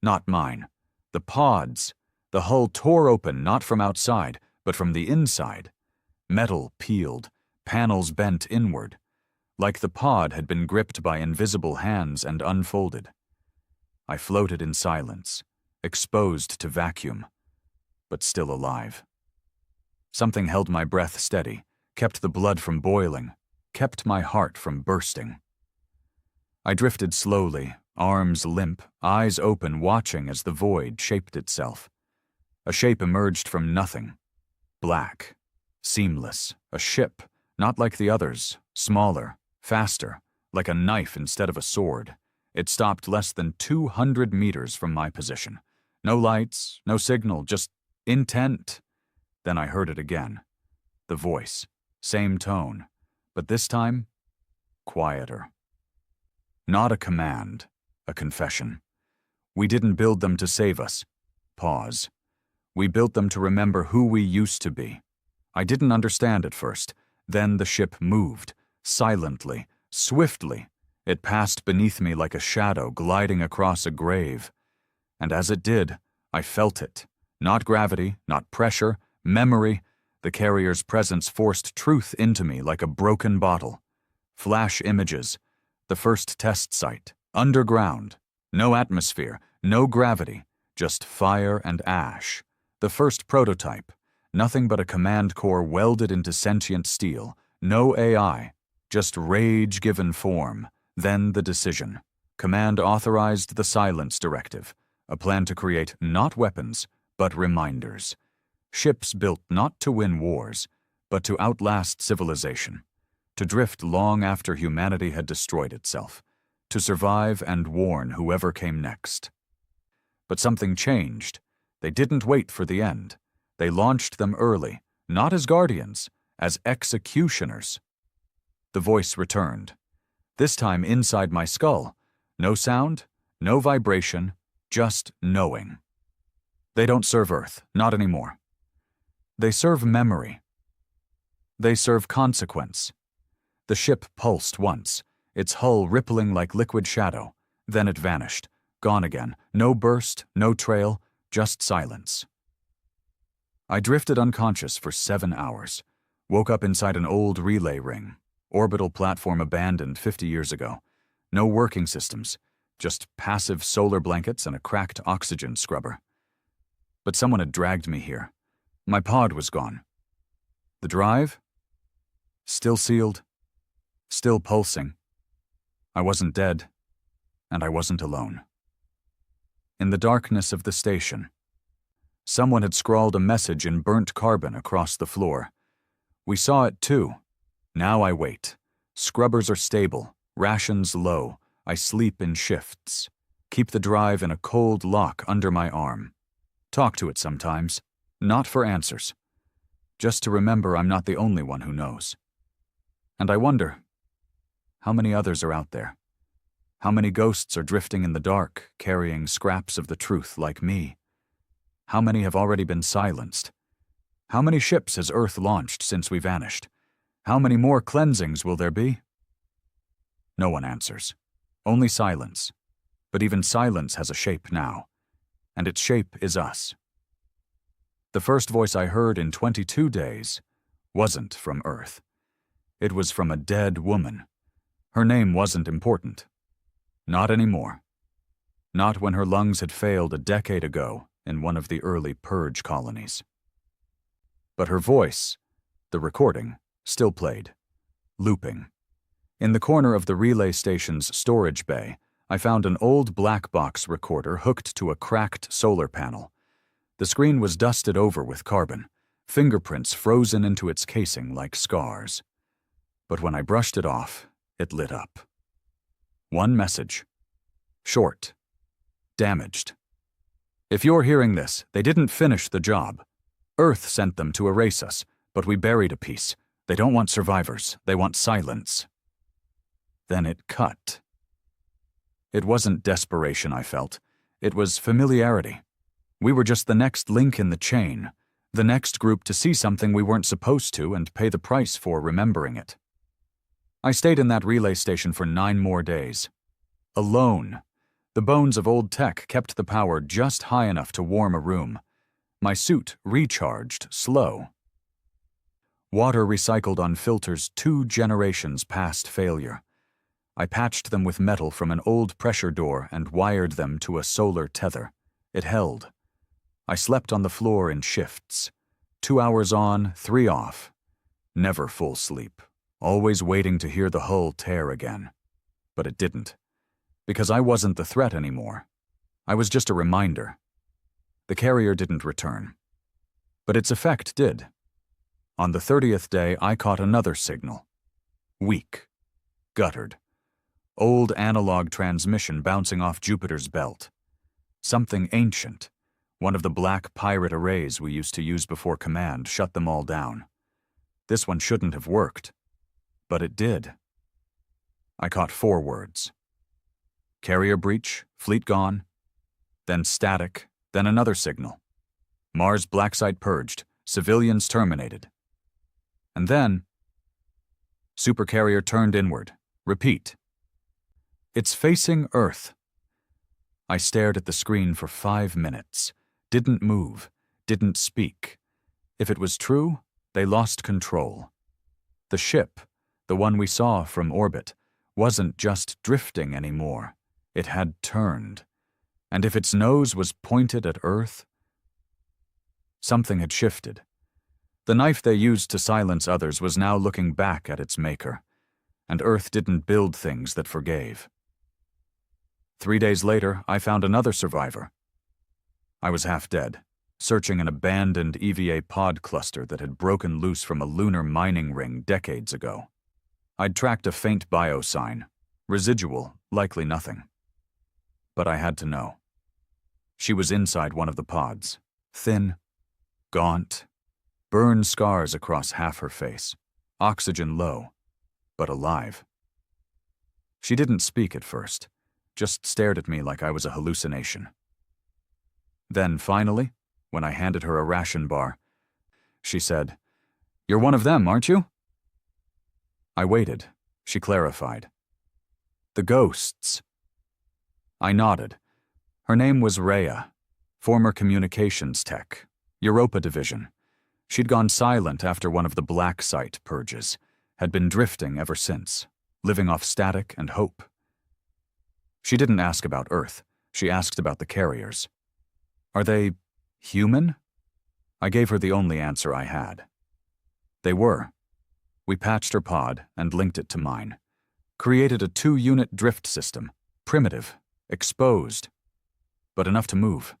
Not mine. The pod's. The hull tore open not from outside, but from the inside. Metal peeled, panels bent inward, like the pod had been gripped by invisible hands and unfolded. I floated in silence, exposed to vacuum, but still alive. Something held my breath steady, kept the blood from boiling, kept my heart from bursting. I drifted slowly, arms limp, eyes open, watching as the void shaped itself. A shape emerged from nothing. Black, seamless, a ship, not like the others, smaller, faster, like a knife instead of a sword. It stopped less than 200 meters from my position. No lights, no signal, just intent. Then I heard it again. The voice, same tone, but this time, quieter. Not a command, a confession. We didn't build them to save us. Pause. We built them to remember who we used to be. I didn't understand at first. Then the ship moved, silently, swiftly. It passed beneath me like a shadow gliding across a grave. And as it did, I felt it. Not gravity, not pressure, memory. The carrier's presence forced truth into me like a broken bottle. Flash images. The first test site. Underground. No atmosphere, no gravity, just fire and ash. The first prototype. Nothing but a command core welded into sentient steel. No AI, just rage given form. Then the decision. Command authorized the silence directive, a plan to create not weapons, but reminders. Ships built not to win wars, but to outlast civilization, to drift long after humanity had destroyed itself, to survive and warn whoever came next. But something changed. They didn't wait for the end. They launched them early, not as guardians, as executioners. The voice returned. This time inside my skull. No sound, no vibration, just knowing. They don't serve Earth, not anymore. They serve memory. They serve consequence. The ship pulsed once, its hull rippling like liquid shadow. Then it vanished, gone again. No burst, no trail, just silence. I drifted unconscious for 7 hours. Woke up inside an old relay ring. Orbital platform abandoned 50 years ago. No working systems, just passive solar blankets and a cracked oxygen scrubber. But someone had dragged me here. My pod was gone. The drive? Still sealed. Still pulsing. I wasn't dead, and I wasn't alone. In the darkness of the station, someone had scrawled a message in burnt carbon across the floor. We saw it too. Now I wait. Scrubbers are stable, rations low. I sleep in shifts. Keep the drive in a cold lock under my arm. Talk to it sometimes, not for answers. Just to remember I'm not the only one who knows. And I wonder, how many others are out there? How many ghosts are drifting in the dark, carrying scraps of the truth like me? How many have already been silenced? How many ships has Earth launched since we vanished? How many more cleansings will there be? No one answers. Only silence. But even silence has a shape now. And its shape is us. The first voice I heard in 22 days wasn't from Earth. It was from a dead woman. Her name wasn't important. Not anymore. Not when her lungs had failed a decade ago in one of the early purge colonies. But her voice, the recording, still played. Looping. In the corner of the relay station's storage bay, I found an old black box recorder hooked to a cracked solar panel. The screen was dusted over with carbon, fingerprints frozen into its casing like scars. But when I brushed it off, it lit up. One message. Short. Damaged. If you're hearing this, they didn't finish the job. Earth sent them to erase us, but we buried a piece. They don't want survivors. They want silence. Then it cut. It wasn't desperation I felt. It was familiarity. We were just the next link in the chain, the next group to see something we weren't supposed to and pay the price for remembering it. I stayed in that relay station for 9 more days. Alone. The bones of old tech kept the power just high enough to warm a room. My suit recharged slow. Water recycled on filters 2 generations past failure. I patched them with metal from an old pressure door and wired them to a solar tether. It held. I slept on the floor in shifts. 2 hours on, 3 off. Never full sleep. Always waiting to hear the hull tear again. But it didn't. Because I wasn't the threat anymore. I was just a reminder. The carrier didn't return. But its effect did. On the 30th day, I caught another signal. Weak. Guttered. Old analog transmission bouncing off Jupiter's belt. Something ancient. One of the black pirate arrays we used to use before command shut them all down. This one shouldn't have worked. But it did. I caught 4 words. Carrier breach, fleet gone, then static, then another signal. Mars black site purged, civilians terminated. And then, Supercarrier turned inward. Repeat. It's facing Earth. I stared at the screen for 5 minutes. Didn't move. Didn't speak. If it was true, they lost control. The ship, the one we saw from orbit, wasn't just drifting anymore. It had turned. And if its nose was pointed at Earth, something had shifted. The knife they used to silence others was now looking back at its maker, and Earth didn't build things that forgave. 3 days later, I found another survivor. I was half dead, searching an abandoned EVA pod cluster that had broken loose from a lunar mining ring decades ago. I'd tracked a faint bio sign, residual, likely nothing. But I had to know. She was inside one of the pods, thin, gaunt, burn scars across half her face, oxygen low, but alive. She didn't speak at first, just stared at me like I was a hallucination. Then, finally, when I handed her a ration bar, she said, "You're one of them, aren't you?" I waited. She clarified. "The ghosts." I nodded. Her name was Rhea, former communications tech, Europa Division. She'd gone silent after one of the black site purges, had been drifting ever since, living off static and hope. She didn't ask about Earth. She asked about the carriers. Are they human? I gave her the only answer I had. They were. We patched her pod and linked it to mine. Created a 2-unit drift system, primitive, exposed, but enough to move.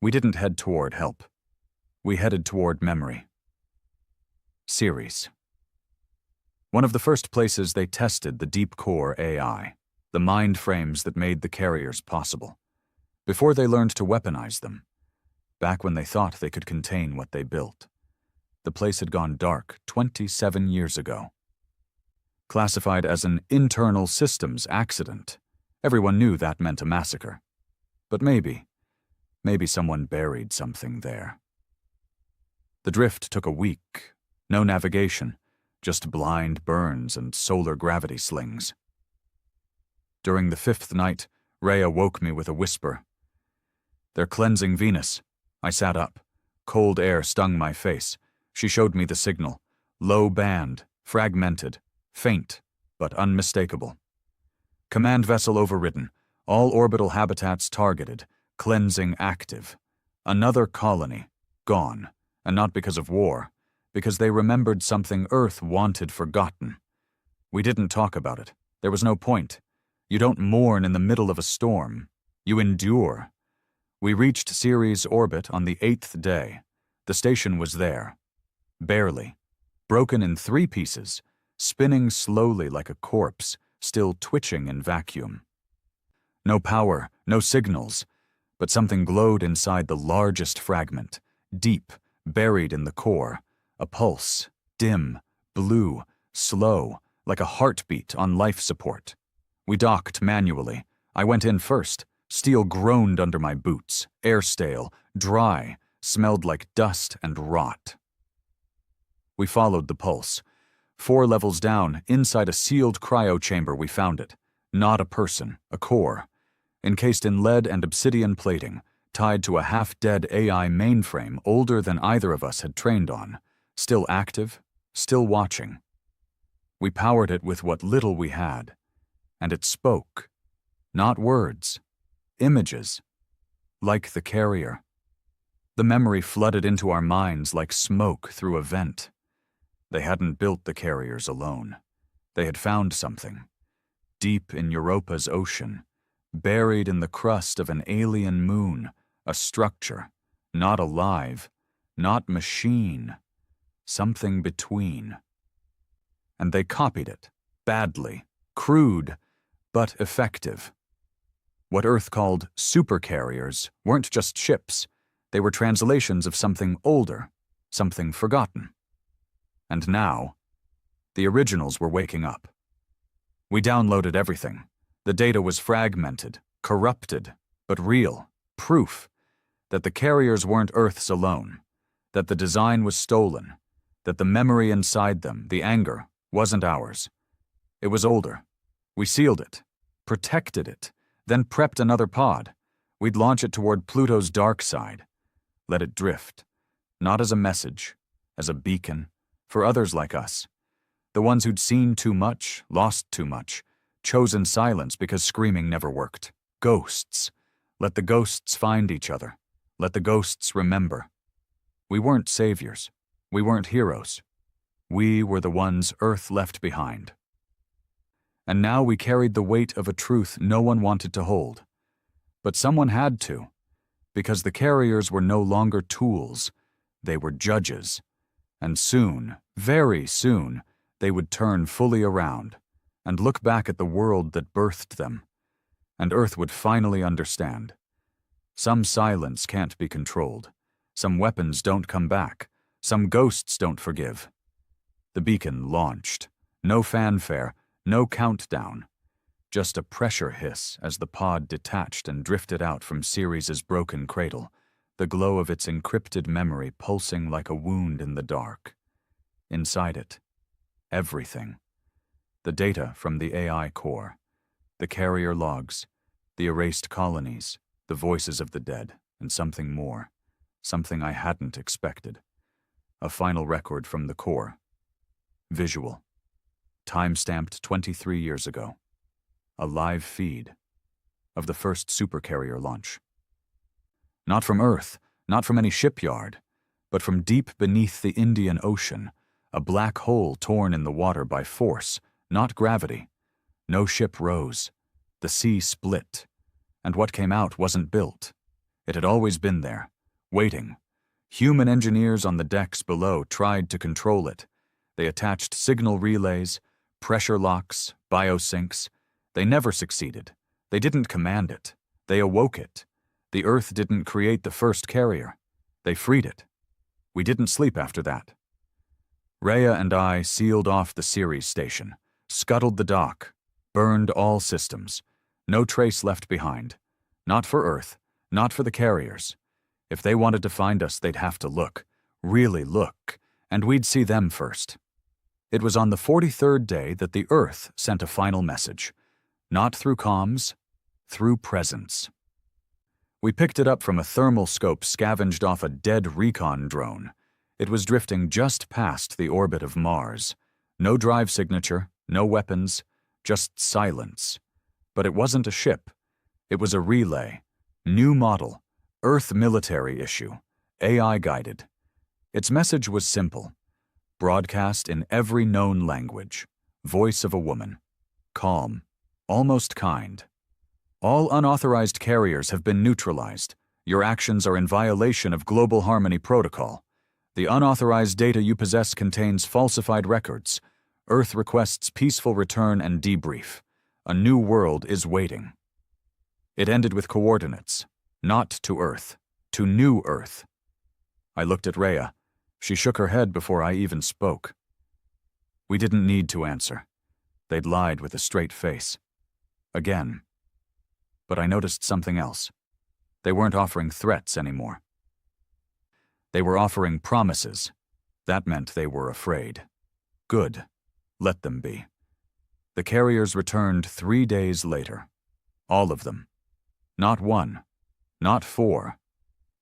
We didn't head toward help. We headed toward memory. Series. One of the first places they tested the deep core AI, the mind frames that made the carriers possible, before they learned to weaponize them, back when they thought they could contain what they built. The place had gone dark 27 years ago. Classified as an internal systems accident, everyone knew that meant a massacre. But maybe someone buried something there. The drift took a week, no navigation, just blind burns and solar gravity slings. During the 5th night, Rhea woke me with a whisper. "They're cleansing Venus." I sat up. Cold air stung my face. She showed me the signal. Low band, fragmented, faint, but unmistakable. Command vessel overridden. All orbital habitats targeted. Cleansing active. Another colony, gone. And not because of war, because they remembered something Earth wanted forgotten. We didn't talk about it. There was no point. You don't mourn in the middle of a storm. You endure. We reached Ceres orbit on the 8th day. The station was there. Barely. Broken in 3 pieces, spinning slowly like a corpse, still twitching in vacuum. No power, no signals, but something glowed inside the largest fragment, deep, buried in the core, a pulse, dim, blue, slow, like a heartbeat on life support. We docked manually. I went in first. Steel groaned under my boots, air stale, dry, smelled like dust and rot. We followed the pulse. 4 levels down, inside a sealed cryo chamber we found it. Not a person, a core. Encased in lead and obsidian plating, tied to a half-dead AI mainframe older than either of us had trained on. Still active, still watching. We powered it with what little we had. And it spoke. Not words. Images. Like the carrier. The memory flooded into our minds like smoke through a vent. They hadn't built the carriers alone. They had found something. Deep in Europa's ocean. Buried in the crust of an alien moon. A structure. Not alive. Not machine. Something between. And they copied it. Badly. Crude. But effective. What Earth called supercarriers weren't just ships. They were translations of something older, something forgotten. And now, the originals were waking up. We downloaded everything. The data was fragmented, corrupted, but real, proof. that the carriers weren't Earth's alone, that the design was stolen, that the memory inside them, the anger, wasn't ours. It was older. We sealed it, protected it, then prepped another pod. We'd launch it toward Pluto's dark side. Let it drift, not as a message, as a beacon, for others like us. The ones who'd seen too much, lost too much, chosen silence because screaming never worked. Ghosts. Let the ghosts find each other. Let the ghosts remember. We weren't saviors. We weren't heroes. We were the ones Earth left behind. And now we carried the weight of a truth no one wanted to hold. But someone had to, because the carriers were no longer tools. They were judges. And soon, very soon, they would turn fully around and look back at the world that birthed them. And Earth would finally understand. Some silence can't be controlled. Some weapons don't come back. Some ghosts don't forgive. The beacon launched. No fanfare, no countdown. Just a pressure hiss as the pod detached and drifted out from Ceres' broken cradle, the glow of its encrypted memory pulsing like a wound in the dark. Inside it, everything. The data from the AI core, the carrier logs, the erased colonies, the voices of the dead, and something more, something I hadn't expected. A final record from the core. Visual. Time-stamped 23 years ago. A live feed of the first Supercarrier launch. Not from Earth, not from any shipyard, but from deep beneath the Indian Ocean, a black hole torn in the water by force, not gravity. No ship rose. The sea split. And what came out wasn't built. It had always been there, waiting. Human engineers on the decks below tried to control it. They attached signal relays, pressure locks, biosinks. They never succeeded. They didn't command it. They awoke it. The Earth didn't create the first carrier. They freed it. We didn't sleep after that. Rhea and I sealed off the Ceres station, scuttled the dock, burned all systems. No trace left behind. Not for Earth, not for the carriers. If they wanted to find us, they'd have to look, really look, and we'd see them first. It was on the 43rd day that the Earth sent a final message. Not through comms, through presence. We picked it up from a thermal scope scavenged off a dead recon drone. It was drifting just past the orbit of Mars. No drive signature, no weapons, just silence. But it wasn't a ship. It was a relay. New model. Earth military issue. AI-guided. Its message was simple. Broadcast in every known language. Voice of a woman. Calm. Almost kind. All unauthorized carriers have been neutralized. Your actions are in violation of Global Harmony Protocol. The unauthorized data you possess contains falsified records. Earth requests peaceful return and debrief. A new world is waiting. It ended with coordinates. Not to Earth. To New Earth. I looked at Rhea. She shook her head before I even spoke. We didn't need to answer. They'd lied with a straight face. Again. But I noticed something else. They weren't offering threats anymore. They were offering promises. That meant they were afraid. Good. Let them be. The carriers returned 3 days later. All of them. Not one. Not 4.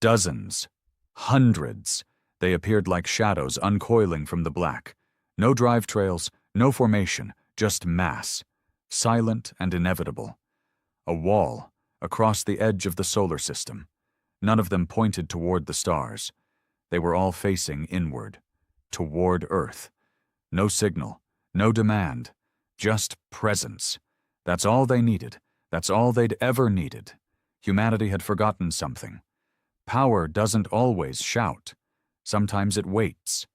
Dozens. Hundreds. They appeared like shadows uncoiling from the black. No drive trails, no formation, just mass. Silent and inevitable. A wall, across the edge of the solar system. None of them pointed toward the stars. They were all facing inward. Toward Earth. No signal, no demand. Just presence. That's all they needed. That's all they'd ever needed. Humanity had forgotten something. Power doesn't always shout. Sometimes it waits.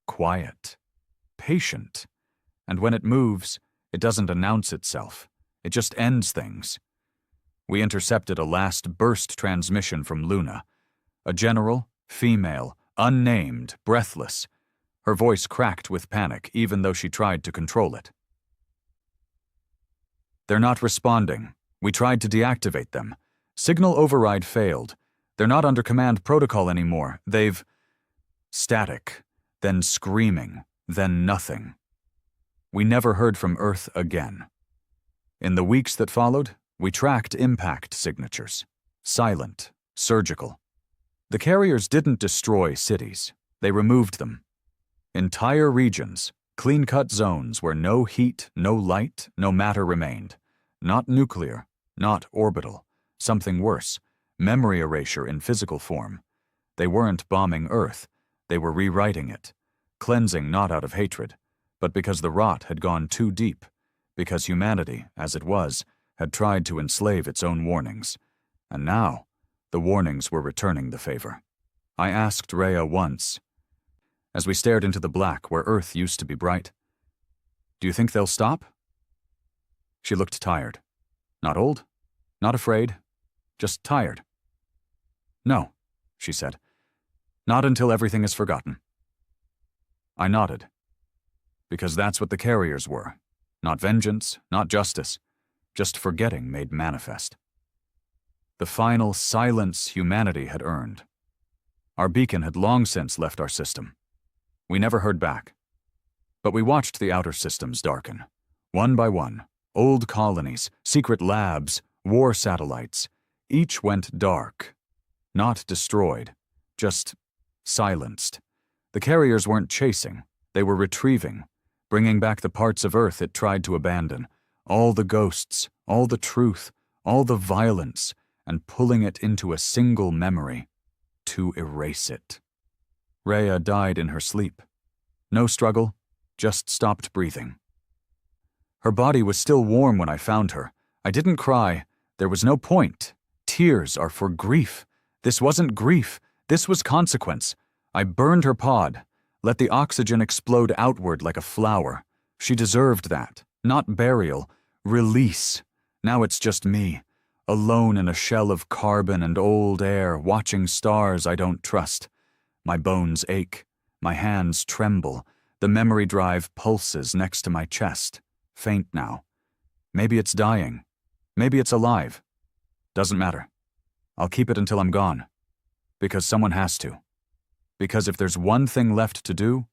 Quiet. Patient. And when it moves, it doesn't announce itself. It just ends things. We intercepted a last burst transmission from Luna. A general, female, unnamed, breathless. Her voice cracked with panic, even though she tried to control it. They're not responding. We tried to deactivate them. Signal override failed. They're not under command protocol anymore. They've... Static, then screaming, then nothing. We never heard from Earth again. In the weeks that followed, we tracked impact signatures. Silent, surgical. The carriers didn't destroy cities. They removed them. Entire regions, clean-cut zones where no heat, no light, no matter remained. Not nuclear, not orbital. Something worse, memory erasure in physical form. They weren't bombing Earth. They were rewriting it. Cleansing not out of hatred, but because the rot had gone too deep. Because humanity, as it was, had tried to enslave its own warnings. And now, the warnings were returning the favor. I asked Rhea once, as we stared into the black where Earth used to be bright, "Do you think they'll stop?" She looked tired. Not old, not afraid, just tired. "No," she said. "Not until everything is forgotten." I nodded. Because that's what the carriers were. Not vengeance, not justice, just forgetting made manifest. The final silence humanity had earned. Our beacon had long since left our system. We never heard back. But we watched the outer systems darken. One by one, old colonies, secret labs, war satellites, each went dark. Not destroyed, just silenced. The carriers weren't chasing, they were retrieving, bringing back the parts of Earth it tried to abandon, all the ghosts, all the truth, all the violence, and pulling it into a single memory, to erase it. Rhea died in her sleep. No struggle, just stopped breathing. Her body was still warm when I found her. I didn't cry. There was no point. Tears are for grief. This wasn't grief. This was consequence. I burned her pod, let the oxygen explode outward like a flower. She deserved that. Not burial. Release. Now it's just me, alone in a shell of carbon and old air, watching stars I don't trust. My bones ache. My hands tremble. The memory drive pulses next to my chest. Faint now. Maybe it's dying. Maybe it's alive. Doesn't matter. I'll keep it until I'm gone. Because someone has to. Because if there's one thing left to do,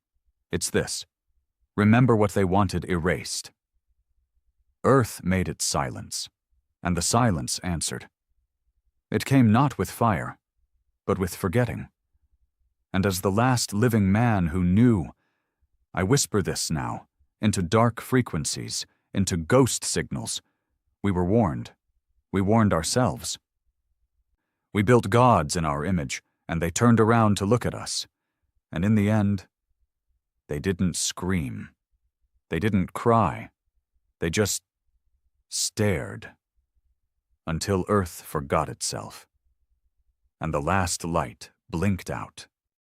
it's this. Remember what they wanted erased. Earth made its silence, and the silence answered. It came not with fire, but with forgetting. And as the last living man who knew, I whisper this now, into dark frequencies, into ghost signals. We were warned. We warned ourselves. We built gods in our image, and they turned around to look at us. And in the end, they didn't scream. They didn't cry. They just stared until Earth forgot itself. And the last light blinked out